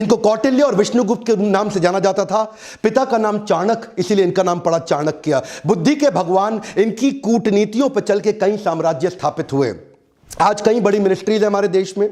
इनको कौटिल्य और विष्णुगुप्त के नाम से जाना जाता था। पिता का नाम चाणक्य, इसीलिए इनका नाम पड़ा चाणक्य। बुद्धि के भगवान, इनकी कूटनीतियों पर चल के कई साम्राज्य स्थापित हुए। आज कई बड़ी मिनिस्ट्रीज है हमारे देश में,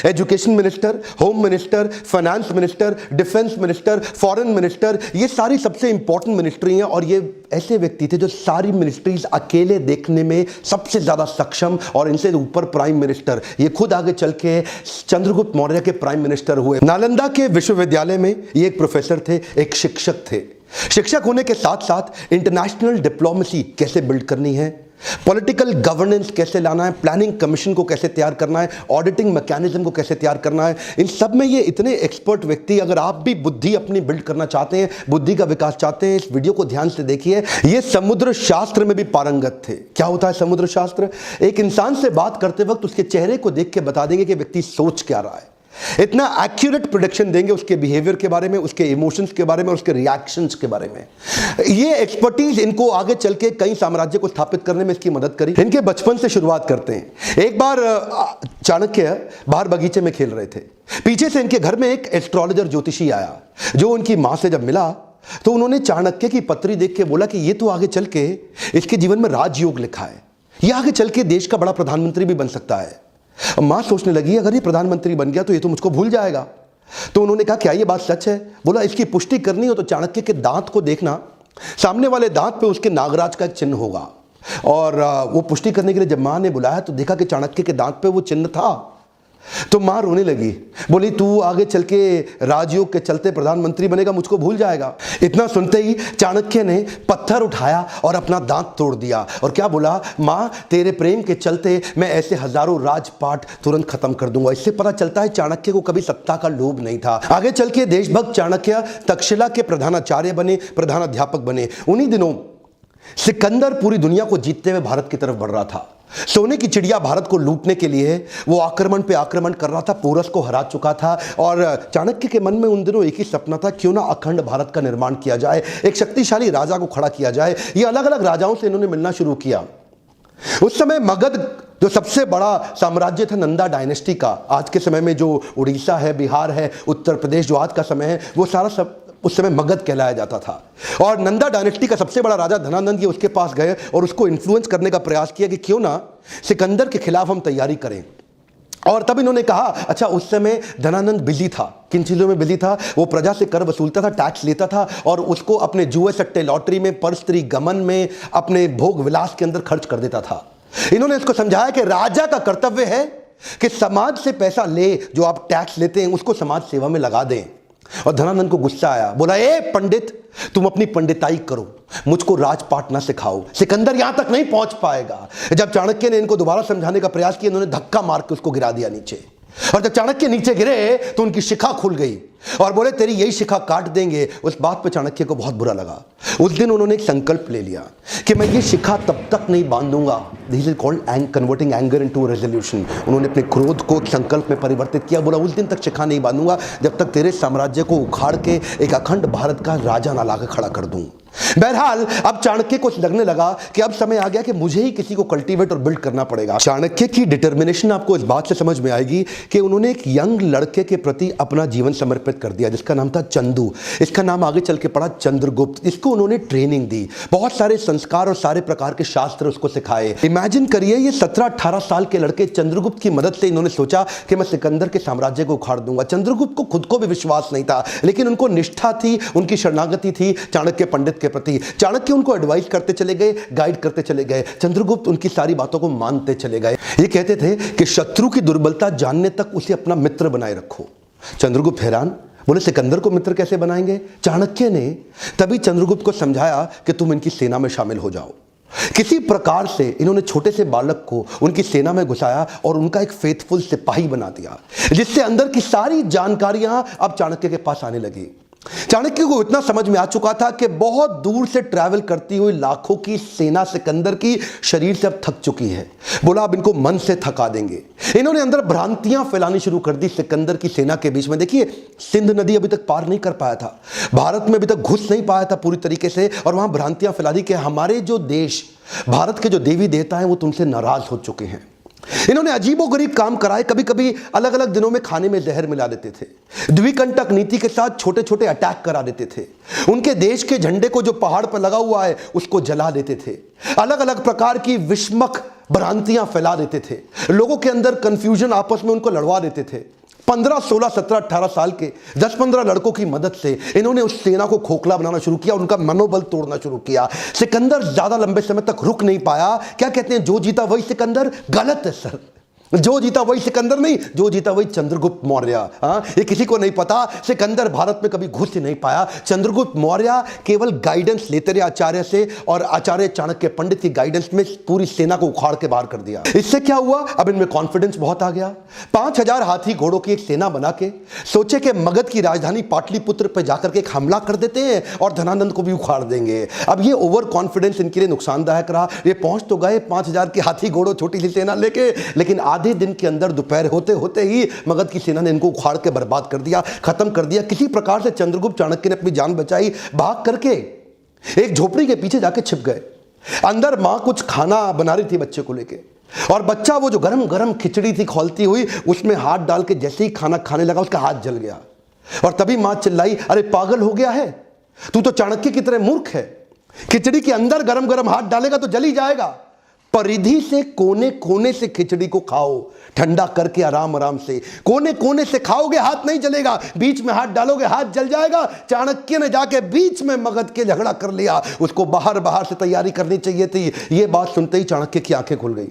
education minister, home minister, finance minister, defence minister, foreign minister, ये सारी सबसे इंपॉर्टेंट मिनिस्ट्री हैं। और ये ऐसे व्यक्ति थे जो सारी मिनिस्ट्रीज अकेले देखने में सबसे ज्यादा सक्षम, और इनसे ऊपर प्राइम मिनिस्टर, ये खुद आगे चल के चंद्रगुप्त मौर्य के प्राइम मिनिस्टर हुए। नालंदा के विश्वविद्यालय में ये एक प्रोफेसर थे, एक शिक्षक थे। शिक्षक होने के साथ साथ इंटरनेशनल डिप्लोमेसी कैसे बिल्ड करनी है, पॉलिटिकल गवर्नेंस कैसे लाना है, प्लानिंग कमीशन को कैसे तैयार करना है, ऑडिटिंग मैकेनिज्म को कैसे तैयार करना है, इन सब में ये इतने एक्सपर्ट व्यक्ति। अगर आप भी बुद्धि अपनी बिल्ड करना चाहते हैं, बुद्धि का विकास चाहते हैं, इस वीडियो को ध्यान से देखिए। ये समुद्र शास्त्र में भी पारंगत थे। क्या होता है समुद्र शास्त्र? एक इंसान से बात करते वक्त उसके चेहरे को देख के बता देंगे कि व्यक्ति सोच क्या रहा है। इतना एक्यूरेट प्रोडिक्शन देंगे उसके बिहेवियर के बारे में, उसके इमोशंस के बारे में, उसके रिएक्शंस के बारे में। ये एक्सपर्टीज इनको आगे चल के कई साम्राज्य को स्थापित करने में इसकी मदद करी। इनके बचपन से शुरुआत करते हैं। एक बार चाणक्य बाहर बगीचे में खेल रहे थे। पीछे से इनके घर में एक एस्ट्रोलॉजर ज्योतिषी आया, जो उनकी मां से जब मिला तो उन्होंने चाणक्य की पत्री देख के बोला कि ये तो आगे चल के इसके जीवन में राजयोग लिखा है, ये आगे चल के देश का बड़ा प्रधानमंत्री भी बन सकता है। मां सोचने लगी अगर ये प्रधानमंत्री बन गया तो ये तो मुझको भूल जाएगा। तो उन्होंने कहा क्या ये बात सच है? बोला इसकी पुष्टि करनी हो तो चाणक्य के दांत को देखना, सामने वाले दांत पे उसके नागराज का चिन्ह होगा। और वो पुष्टि करने के लिए जब मां ने बुलाया तो देखा कि चाणक्य के दांत पे वो चिन्ह था। तो मां रोने लगी, बोली तू आगे चल के राजयोग के चलते प्रधानमंत्री बनेगा, मुझको भूल जाएगा। इतना सुनते ही चाणक्य ने पत्थर उठाया और अपना दांत तोड़ दिया और क्या बोला, मां तेरे प्रेम के चलते मैं ऐसे हजारों राजपाट तुरंत खत्म कर दूंगा। इससे पता चलता है चाणक्य को कभी सत्ता का लोभ नहीं था। आगे चल के देशभक्त चाणक्य तक्षशिला के प्रधानाचार्य बने, प्रधानाध्यापक बने। उन्हीं दिनों सिकंदर पूरी दुनिया को जीतते हुए भारत की तरफ बढ़ रहा था। सोने की चिड़िया भारत को लूटने के लिए वो आक्रमण पे आक्रमण कर रहा था, पोरस को हरा चुका था। और चाणक्य के मन में उन दिनों एक ही सपना था, क्यों ना अखंड भारत का निर्माण किया जाए, एक शक्तिशाली राजा को खड़ा किया जाए। ये अलग अलग राजाओं से इन्होंने मिलना शुरू किया। उस समय मगध जो सबसे बड़ा साम्राज्य था नंदा डायनेस्टी का, आज के समय में जो उड़ीसा है, बिहार है, उत्तर प्रदेश जो आज का समय है, वो सारा सब उस समय मगध कहलाया जाता था। और नंदा डायनेस्टी का सबसे बड़ा राजा धनानंद, ये उसके पास गए और उसको इन्फ्लुएंस करने का प्रयास किया कि क्यों ना सिकंदर के खिलाफ हम तैयारी करें। और तब इन्होंने कहा, अच्छा उस समय धनानंद बिजी था, किन चीज़ों में बिजी था? वो प्रजा से कर वसूलता था, टैक्स लेता था और उसको अपने जुए सट्टे लॉटरी में, परस्त्री गमन में, अपने भोग विलास के अंदर खर्च कर देता था। इन्होंने इसको समझाया कि राजा का कर्तव्य है कि समाज से पैसा ले, जो आप टैक्स लेते हैं उसको समाज सेवा में लगा दें। और धनानंद को गुस्सा आया, बोला ए पंडित तुम अपनी पंडिताई करो, मुझको राजपाट ना सिखाओ, सिकंदर यहां तक नहीं पहुंच पाएगा। जब चाणक्य ने इनको दोबारा समझाने का प्रयास किया, इन्होंने धक्का मार के उसको गिरा दिया नीचे। और जब चाणक्य नीचे गिरे तो उनकी शिखा खुल गई और बोले तेरी यही शिखा काट देंगे। उस बात पे चाणक्य को बहुत बुरा लगा। उस दिन उन्होंने एक संकल्प ले लिया कि मैं ये शिखा तब तक नहीं बांधूंगा। This is called converting anger into resolution. उन्होंने अपने क्रोध को संकल्प में परिवर्तित किया। बोला उस दिन तक शिखा नहीं बांधूंगा जब तक तेरे साम्राज्य को उखाड़ के एक अखंड भारत का राजा ना लाकर खड़ा कर दूं। बहरहाल अब चाणक्य को लगने लगा कि अब समय आ गया कि मुझे ही किसी को कल्टीवेट और बिल्ड करना पड़ेगा। चाणक्य की डिटर्मिनेशन आपको इस बात से समझ में आएगी कि उन्होंने एक यंग लड़के के प्रति अपना जीवन समर्पित कर दिया जिसका नाम था चंदू। इसका नाम आगे चल के पड़ा चंद्रगुप्त। इसको उन्होंने ट्रेनिंग दी, बहुत सारे संस्कार और सारे प्रकार के शास्त्र उसको सिखाए। इमेजिन करिए ये 17-18 साल के लड़के, चंद्रगुप्त की मदद से इन्होंने सोचा कि मैं सिकंदर के साम्राज्य को उखाड़ दूंगा। चंद्रगुप्त को खुद को भी विश्वास नहीं था, लेकिन उनको निष्ठा थी, उनकी शरणागति थी चाणक्य पंडित के प्रति। चाणक्य उनको एडवाइस करते चले गए, गाइड करते चले गए। चंद्रगुप्त उनकी सारी बातों को मानते चले गए। ये कहते थे कि शत्रु की दुर्बलता जानने तक उसे अपना मित्र बनाए रखो। चंद्रगुप्त हैरान, बोले सिकंदर को मित्र कैसे बनाएंगे? चाणक्य ने तभी चंद्रगुप्त को समझाया कि तुम इनकी सेना में शामिल हो जाओ। किसी प्रकार से इन्होंने छोटे से बालक को उनकी सेना में घुसाया और उनका एक फेथफुल सिपाही बना दिया, जिससे अंदर की सारी जानकारियां अब चाणक्य के पास आने लगी। चाणक्य को इतना समझ में आ चुका था कि बहुत दूर से ट्रैवल करती हुई लाखों की सेना सिकंदर की शरीर से अब थक चुकी है। बोला अब इनको मन से थका देंगे। इन्होंने अंदर भ्रांतियां फैलानी शुरू कर दी सिकंदर की सेना के बीच में। देखिए सिंध नदी अभी तक पार नहीं कर पाया था, भारत में अभी तक घुस नहीं पाया था पूरी तरीके से, और वहां भ्रांतियां फैला दी कि हमारे जो देश, भारत के जो देवी देवता हैं वो तुमसे नाराज हो चुके हैं। इन्होंने अजीबोगरीब काम कराए, कभी कभी अलग अलग दिनों में खाने में जहर मिला देते थे, द्विकंटक नीति के साथ छोटे छोटे अटैक करा देते थे, उनके देश के झंडे को जो पहाड़ पर लगा हुआ है उसको जला देते थे, अलग अलग प्रकार की विषमक भ्रांतियां फैला देते थे, लोगों के अंदर कंफ्यूजन आपस में उनको लड़वा देते थे। 15, 16, 17, 18 साल के 10-15 लड़कों की मदद से इन्होंने उस सेना को खोखला बनाना शुरू किया, उनका मनोबल तोड़ना शुरू किया। सिकंदर ज्यादा लंबे समय तक रुक नहीं पाया। क्या कहते हैं, जो जीता वही सिकंदर? गलत है सर, जो जीता वही सिकंदर नहीं, जो जीता वही चंद्रगुप्त मौर्य। ये किसी को नहीं पता, सिकंदर भारत में कभी घुस ही नहीं पाया। चंद्रगुप्त मौर्य केवल गाइडेंस लेते रहे आचार्य से, और आचार्य चाणक्य पंडित की गाइडेंस में पूरी सेना को उखाड़ के बाहर कर दिया। इससे क्या हुआ, अब इनमें कॉन्फिडेंस बहुत आ गया। 5000 हाथी घोड़ों की एक सेना बना के सोचे कि मगध की राजधानी पाटलिपुत्र पर जाकर के एक हमला कर देते हैं और धनानंद को भी उखाड़ देंगे। अब ये ओवर कॉन्फिडेंस इनके लिए नुकसानदायक रहा। ये पहुंच तो गए 5000 की हाथी घोड़ों छोटी सी सेना लेके, लेकिन आधे दिन के अंदर दोपहर होते होते ही मगध की सेना ने इनको उखाड़ के बर्बाद कर दिया, खत्म कर दिया। किसी प्रकार से चंद्रगुप्त चाणक्य ने अपनी जान बचाई, भाग करके एक झोपड़ी के पीछे जाके छिप गए। अंदर मां कुछ खाना बना रही थी बच्चे को लेके, और बच्चा वो जो गरम गरम खिचड़ी थी खौलती हुई, उसमें हाथ डाल के जैसे ही खाना खाने लगा उसका हाथ जल गया। और तभी मां चिल्लाई, अरे पागल हो गया है तू, तो चाणक्य की तरह मूर्ख है, खिचड़ी के अंदर गरम गरम हाथ डालेगा तो जल ही जाएगा। परिधि से कोने कोने से खिचड़ी को खाओ, ठंडा करके आराम आराम से, कोने कोने से खाओगे हाथ नहीं जलेगा, बीच में हाथ डालोगे हाथ जल जाएगा। चाणक्य ने जाके बीच में मगध के झगड़ा कर लिया, उसको बाहर बाहर से तैयारी करनी चाहिए थी। यह बात सुनते ही चाणक्य की आंखें खुल गई,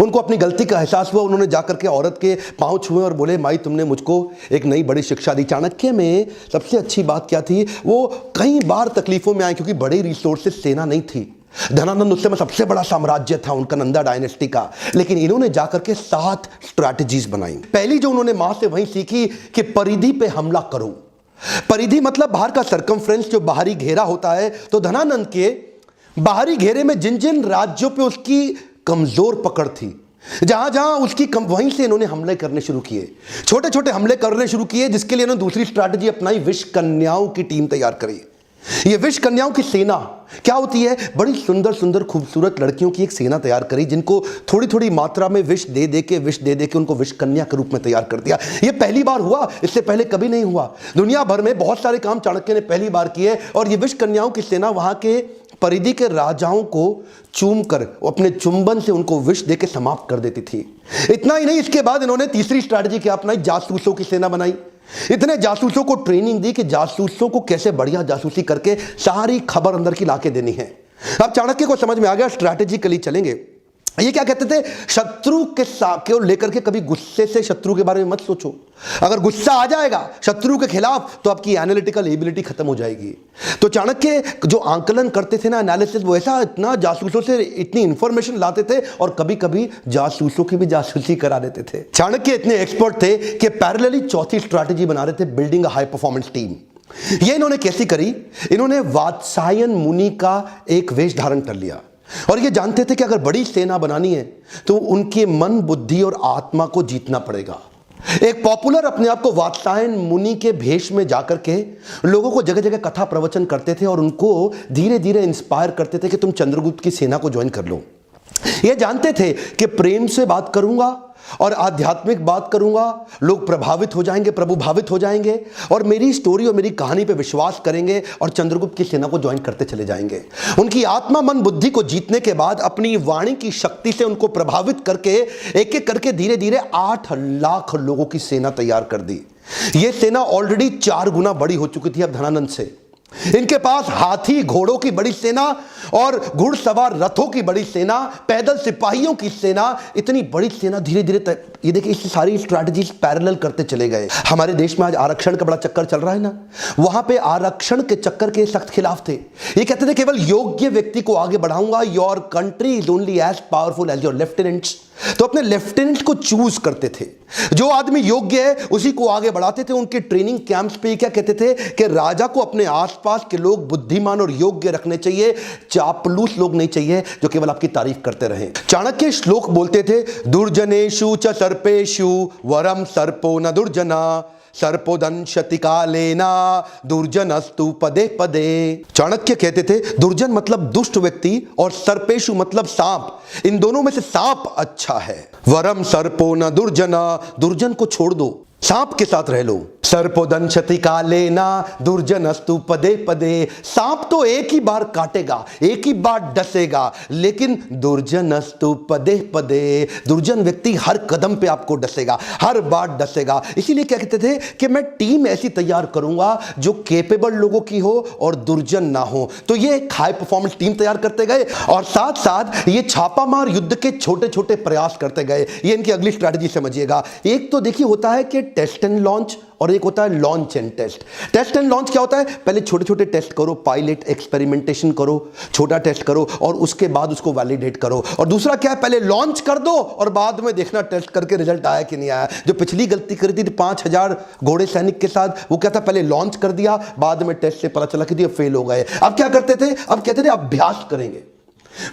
उनको अपनी गलती का एहसास हुआ। उन्होंने जाकर के औरत के पांव छुए और बोले, माई तुमने मुझको एक नई बड़ी शिक्षा दी। चाणक्य में सबसे अच्छी बात क्या थी, वो कई बार तकलीफों में आए क्योंकि बड़ी रिसोर्सेस सेना नहीं थी। धनानंद उस समय सबसे बड़ा साम्राज्य था उनका, नंदा डायनेस्टी का, लेकिन इन्होंने जाकर के 7 स्ट्रैटेजीज बनाई। पहली जो उन्होंने मां से वही सीखी कि परिधि पे हमला करो। परिधि मतलब बाहर का सर्कमफ्रेंस, जो बाहरी घेरा होता है। तो धनानंद के बाहरी घेरे में जिन जिन राज्यों पे उसकी कमजोर पकड़ थी, जहां जहां उसकी वहीं से इन्होंने हमले करने शुरू किए, छोटे छोटे हमले करने शुरू किए, जिसके लिए इन्होंने दूसरी स्ट्रैटेजी अपनाई, विष कन्याओं की टीम तैयार करी। ये विष कन्याओं की सेना क्या होती है, बड़ी सुंदर सुंदर खूबसूरत लड़कियों की एक सेना तैयार करी, जिनको थोड़ी थोड़ी मात्रा में विष दे दे के उनको विष कन्या के रूप में तैयार कर दिया। ये पहली बार हुआ, इससे पहले कभी नहीं हुआ। दुनिया भर में बहुत सारे काम चाणक्य ने पहली बार किए, और ये विष कन्याओं की सेना वहां के परिधि के राजाओं को चूम कर अपने चुंबन से उनको विष देके समाप्त कर देती थी। इतना ही नहीं, इसके बाद इन्होंने तीसरी स्ट्रैटेजी क्या अपनाई, जासूसों की सेना बनाई। इतने जासूसों को ट्रेनिंग दी कि जासूसों को कैसे बढ़िया जासूसी करके सारी खबर अंदर की लाके देनी है। अब चाणक्य को समझ में आ गया, स्ट्रैटेजिकली चलेंगे। ये क्या कहते थे, शत्रु के साथ लेकर के कभी गुस्से से शत्रु के बारे में मत सोचो। अगर गुस्सा आ जाएगा शत्रु के खिलाफ तो आपकी एनालिटिकल एबिलिटी खत्म हो जाएगी। तो चाणक्य जो आंकलन करते थे ना, एनालिसिस, वो ऐसा इतना जासूसों से इतनी इंफॉर्मेशन लाते थे, और कभी कभी जासूसों की भी जासूसी करा देते थे। चाणक्य इतने एक्सपर्ट थे कि पैरेलली चौथी स्ट्रैटेजी बना रहे थे, building a high performance team. ये इन्होंने कैसी करी, इन्होंने वात्सायन मुनि का एक वेश धारण कर लिया, और ये जानते थे कि अगर बड़ी सेना बनानी है तो उनके मन, बुद्धि और आत्मा को जीतना पड़ेगा। एक पॉपुलर अपने आप को वात्सायन मुनि के भेष में जाकर के लोगों को जगह जगह कथा प्रवचन करते थे, और उनको धीरे धीरे इंस्पायर करते थे कि तुम चंद्रगुप्त की सेना को ज्वाइन कर लो। ये जानते थे कि प्रेम से बात करूंगा और आध्यात्मिक बात करूंगा, लोग प्रभावित हो जाएंगे, प्रभुभावित हो जाएंगे, और मेरी स्टोरी और मेरी कहानी पे विश्वास करेंगे और चंद्रगुप्त की सेना को ज्वाइन करते चले जाएंगे। उनकी आत्मा, मन, बुद्धि को जीतने के बाद अपनी वाणी की शक्ति से उनको प्रभावित करके एक एक करके धीरे धीरे 8 लाख लोगों की सेना तैयार कर दी। यह सेना ऑलरेडी 4 गुना बड़ी हो चुकी थी अब धनानंद से। इनके पास हाथी घोड़ों की बड़ी सेना और घुड़सवार रथों की बड़ी सेना, पैदल सिपाहियों की सेना, इतनी बड़ी सेना धीरे धीरे ये देखिए इस सारी स्ट्रैटेजीज पैरेलल करते चले गए। हमारे देश में आज आरक्षण का बड़ा चक्कर चल रहा है ना, वहां पे आरक्षण के चक्कर के सख्त खिलाफ थे। ये कहते थे केवल योग्य व्यक्ति को आगे बढ़ाऊंगा, your country is only as powerful as your lieutenants. तो अपने लेफ्टिनेंट को चूज करते थे, जो आदमी योग्य है उसी को आगे बढ़ाते थे। उनके ट्रेनिंग कैंप्स पे क्या कहते थे कि राजा को अपने आसपास के लोग बुद्धिमान और योग्य रखने चाहिए, चापलूस लोग नहीं चाहिए जो केवल आपकी तारीफ करते रहे। चाणक्य श्लोक बोलते थे, दुर्जनेषु च सर्पेषु वरम सर्पो न दुर्जना, सर्पोदंशति कालेन दुर्जनस्तु पदे पदे। चाणक्य कहते थे दुर्जन मतलब दुष्ट व्यक्ति और सर्पेशु मतलब सांप, इन दोनों में से सांप अच्छा है। वरम सर्पो न दुर्जना, दुर्जन को छोड़ दो, सांप के साथ रह लो। सर्पोदंशति कालेन दुर्जनस्तु पदे पदे, सांप तो एक ही बार काटेगा, एक ही बार डसेगा, लेकिन दुर्जनस्तु पदे पदे, दुर्जन व्यक्ति हर कदम पे आपको डसेगा, हर बार डसेगा। इसीलिए क्या कहते थे कि मैं टीम ऐसी तैयार करूंगा जो केपेबल लोगों की हो और दुर्जन ना हो। तो ये एक हाई परफॉर्मेंस टीम तैयार करते गए और साथ साथ ये छापामार युद्ध के छोटे छोटे प्रयास करते गए। ये इनकी अगली स्ट्रैटेजी समझिएगा। एक तो देखिए होता है कि टेस्ट एंड लॉन्च और एक होता है launch and test. Test and launch क्या होता है? पहले छोटे छोटे टेस्ट करो, पायलट एक्सपेरिमेंटेशन करो, छोटा टेस्ट करो और उसके बाद उसको वैलिडेट करो। और दूसरा क्या है, पहले लॉन्च कर दो और बाद में देखना टेस्ट करके रिजल्ट आया कि नहीं आया। जो पिछली गलती करी थी 5000 घोड़े सैनिक के साथ, वो क्या था, पहले लॉन्च कर दिया, बाद में टेस्ट से पता चला कि ये फेल हो गए। अब क्या करते थे, अब कहते थे अभ्यास करेंगे।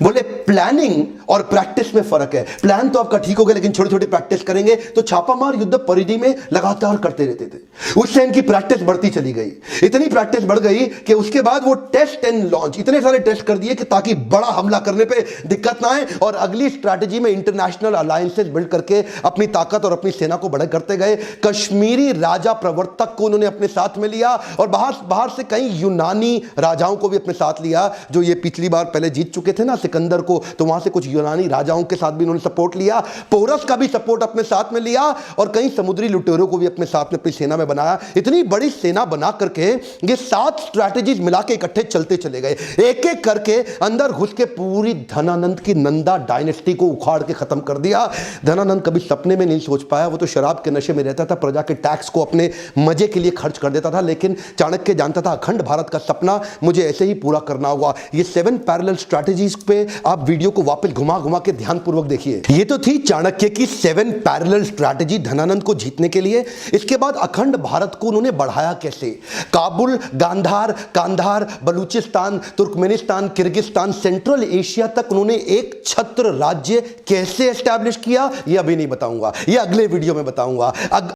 बोले प्लानिंग और प्रैक्टिस में फर्क है। प्लान तो आपका ठीक हो गया, लेकिन छोटे छोटे प्रैक्टिस करेंगे। तो छापामार युद्ध परिधि में लगातार करते रहते थे। उससे इनकी प्रैक्टिस बढ़ती चली गई, इतनी प्रैक्टिस बढ़ गई कि उसके बाद वो टेस्ट एंड लॉन्च इतने सारे टेस्ट कर दिए कि ताकि बड़ा हमला करने पे दिक्कत ना आए। और अगली स्ट्रैटेजी में इंटरनेशनल अलायंसेस बिल्ड करके अपनी ताकत और अपनी सेना को बढ़ा करते गए। कश्मीरी राजा प्रवर्तक को उन्होंने अपने साथ में लिया और बाहर से कई यूनानी राजाओं को भी अपने साथ लिया, जो ये पिछली बार पहले जीत चुके थे ना सिकंदर को। तो वहां से कुछ यूनानी राजाओं के साथ भी उन्होंने सपोर्ट लिया, पोरस का भी सपोर्ट अपने साथ में लिया और कई समुद्री लुटेरों को भी अपने साथ में अपनी सेना में बनाया। इतनी बड़ी सेना बना करके ये 7 स्ट्रैटेजीज मिला के इकट्ठे चलते चले गए। एक एक करके अंदर घुस के पूरी धनानंद की नंदा डायनेस्टी को उखाड़ के खत्म कर दिया। धनानंद कभी सपने में नहीं सोच पाया, वो तो शराब के नशे में रहता था, प्रजा के टैक्स को अपने मजे के लिए खर्च कर देता था। लेकिन चाणक्य जानता था अखंड भारत का सपना मुझे ऐसे ही पूरा करना होगा। ये 7 पैरेलल स्ट्रैटेजीज पे आप वीडियो को वापस घुमा घुमा के ध्यानपूर्वक देखिए। ये तो थी चाणक्य की 7 पैरेलल स्ट्रैटेजी धनानंद को जीतने के लिए। इसके बाद अखंड भारत को उन्होंने बढ़ाया कैसे? Kabul, Gandhar, Kandahar, Baluchistan, Turkmenistan, Kyrgyzstan, Central Asia तक उन्होंने एक छत्र राज्य कैसे एस्टैब्लिश किया, ये अभी नहीं बताऊंगा, ये अगले वीडियो में बताऊंगा।